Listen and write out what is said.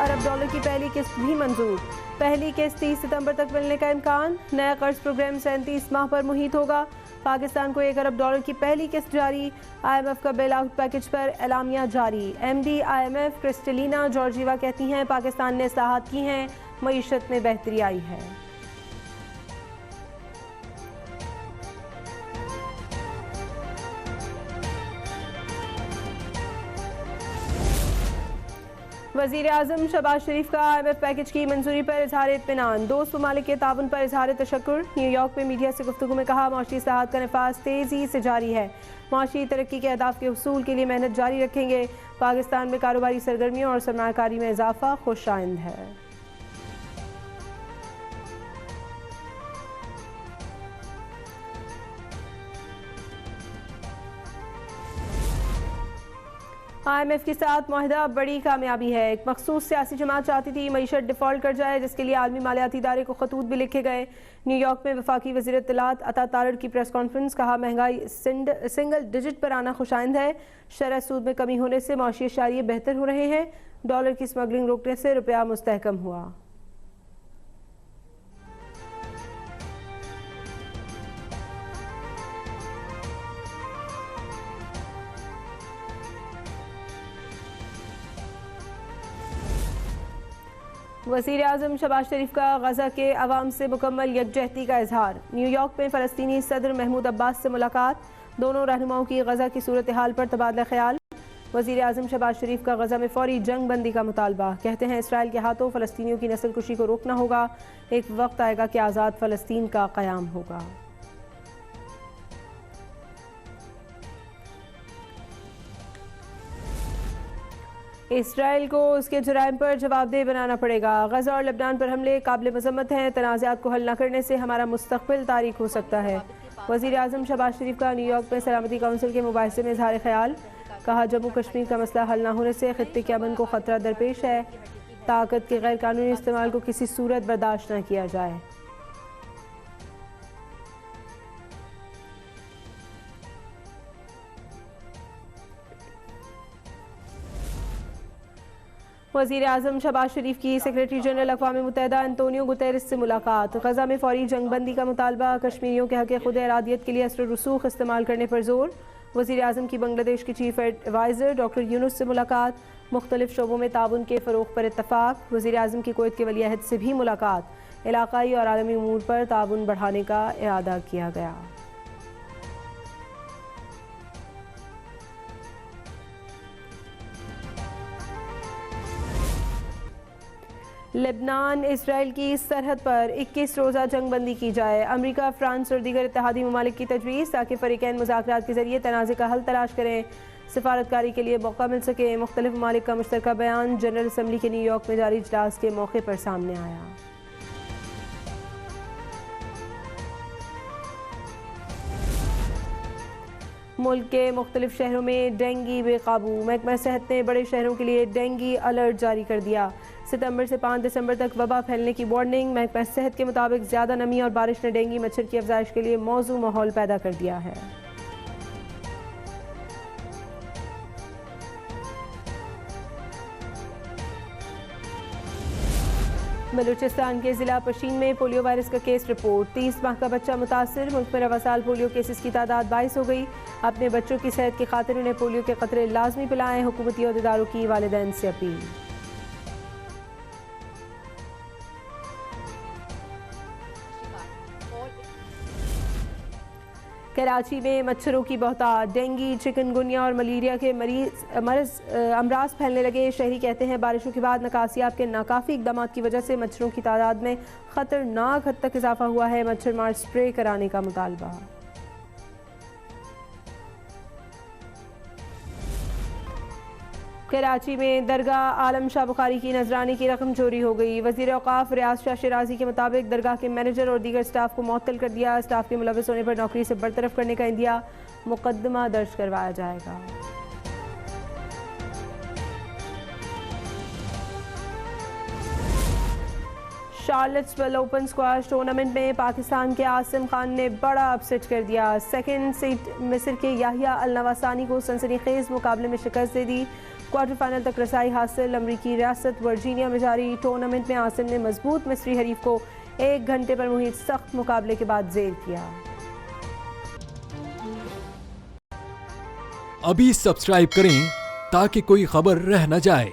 अरब dollar की पहली किस्त भी मंजूर। पहली किस्त 30 सितंबर तक मिलने का इम्कान। नया कर्ज प्रोग्राम 37 माह पर मुहित होगा। पाकिस्तान को 1 अरब डॉलर की पहली किस्त जारी। IMF का बेल आउट पैकेज पर एलामिया जारी। MD IMF क्रिस्टलिना जॉर्जिवा कहती हैं पाकिस्तान ने इस्लाहात की हैं, मईशत में बेहतरी आई है। वज़ीर आज़म शहबाज शरीफ का IMF पैकेज की मंजूरी पर इजहार इत्मीनान। दोस्त ममालिक के ताउन पर इजहार तशक्कुर। न्यूयॉर्क में मीडिया से गुफ्तगू में कहा माशी इस्लाहात का नफाज तेज़ी से जारी है। माशी तरक्की के अहदाफ के हुसूल के लिए मेहनत जारी रखेंगे। पाकिस्तान में कारोबारी सरगर्मियों और सरमायाकारी में इजाफा खुशाइंद है। IMF के साथ मुआहदा बड़ी कामयाबी है। एक मखसूस सियासी जमात चाहती थी मईशत डिफॉल्ट कर जाए, जिसके लिए आलमी मालियाती इदारे को खतूत भी लिखे गए। न्यूयॉर्क में वफाकी वज़ीर इत्तलात अता तारड़ की प्रेस कॉन्फ्रेंस। कहा महंगाई सिंगल डिजिट पर आना खुशाइंद है। शरह सूद में कमी होने से माशी अशारिये बेहतर हो रहे हैं। डॉलर की स्मगलिंग रोकने से रुपया मुस्तहकम हुआ। वज़ीर आज़म शहबाज शरीफ का गज़ा के अवाम से मुकम्मल यकजहती का इजहार। न्यूयॉर्क में फ़लस्तीनी सदर महमूद अब्बास से मुलाकात। दोनों रहनुमाओं की गज़ा की सूरत हाल पर तबादला ख्याल। वज़ीर आज़म शहबाज शरीफ का गज़ा में फौरी जंग बंदी का मुतालबा। कहते हैं इसराइल के हाथों फ़लस्तीनियों की नस्ल कुशी को रोकना होगा। एक वक्त आएगा कि आज़ाद फ़लस्तीन का क़याम होगा। इसराइल को उसके जुराइम पर जवाबदेह बनाना पड़ेगा। गज़ा और लबनान पर हमले काबिल मज़म्मत हैं। तनाज़ात को हल न करने से हमारा मुस्तक़बिल तारीख हो सकता है। वज़ीर आज़म शहबाज शरीफ का न्यूयॉर्क में सलामती काउंसिल के मुबाहिसे में इज़हार ख्याल। कहा जम्मू कश्मीर का मसला हल न होने से खित्ते के अमन को ख़तरा दरपेश है। ताकत के गैर कानूनी इस्तेमाल को किसी सूरत बर्दाश्त न किया जाए। वज़ीर आज़म शहबाज शरीफ की सेक्रेटरी जनरल अक़वाम मुत्तहिदा एंटोनियो गुतेरेस से मुलाकात। गज़ा में फौरी जंग बंदी का मुतालबा। कश्मीरियों के हक़ खुद इरादियत के लिए असर रसूख इस्तेमाल करने पर जोर। वज़ीर आज़म की बांग्लादेश की चीफ एडवाइज़र डॉक्टर यूनुस से मुलाकात। मुख्तलिफ शोबों में ताउन के फ़रोग़ पर इत्तफ़ाक़। वज़ीर आज़म की कुवैत के वली अहद से भी मुलाकात। इलाक़ाई और आलमी उमूर पर ताउन बढ़ाने का इरादा किया गया। लेबनान इसराइल की सरहद पर 21 रोज़ा जंग बंदी की जाए। अमेरिका, फ्रांस और दीगर इत्तेहादी ममालिक की तजवीज़ ताकि फ़रीक़ैन मुज़ाकरात के ज़रिए तनाज़े का हल तलाश करें, सिफारतकारी के लिए मौका मिल सके। मुख्तलिफ ममालिक का मुश्तरका बयान जनरल असम्बली के न्यूयॉर्क में जारी इजलास के मौके पर सामने आया। मुल्क के मुख्तलिफ शहरों में डेंगू बेकाबू। महकमा सेहत ने बड़े शहरों के लिए डेंगू अलर्ट जारी कर दिया। सितंबर से 5 दिसंबर तक वबा फैलने की वार्निंग। महकमा सेहत के मुताबिक ज़्यादा नमी और बारिश ने डेंगू मच्छर की अफजाइश के लिए मौजू माहौल पैदा कर दिया है। बलूचिस्तान के ज़िला पशीन में पोलियो वायरस का केस रिपोर्ट। 30 माह का बच्चा मुतासर। मुल्क में रवा साल पोलियो केसेस की तादाद 22 हो गई। अपने बच्चों की सेहत की खातिर उन्हें पोलियो के कतरे लाजमी पिलाएं। हुकूमती अहदेदारों की वालिदैन से अपील। कराची में मच्छरों की बहुतायत। डेंगू, चिकनगुनिया और मलेरिया के अमराज फैलने लगे। शहरी कहते हैं बारिशों के बाद नकासियाब के नाकाफ़ी इकदाम की वजह से मच्छरों की तादाद में ख़तरनाक हद तक इजाफा हुआ है। मच्छर मार स्प्रे कराने का मुतालबा। कराची में दरगाह आलम शाह बुखारी की नजरानी की रकम चोरी हो गई। वज़ीर औक़ाफ़ रियाज शाह शिराजी के मुताबिक दरगाह के मैनेजर और दीगर स्टाफ को मुअत्तल कर दिया। स्टाफ के मुलविस होने पर नौकरी से बरतरफ करने का इंदिया। मुकदमा दर्ज करवाया जाएगा। चार्लेट्स ओपन स्क्वाश टूर्नामेंट में पाकिस्तान के आसिम खान ने बड़ा अपसेट कर दिया। सेकंड सीड मिस्र के याहिया अल नवासानी को सनसनीखेज मुकाबले में शिकस्त दे दी। क्वार्टर फाइनल तक रसाई हासिल। अमरीकी रियासत वर्जीनिया में जारी टूर्नामेंट में आसिम ने मजबूत मिस्री हरीफ को 1 घंटे पर मुहित सख्त मुकाबले के बाद जेर किया। अभी सब्सक्राइब करें ताकि कोई खबर रह न जाए।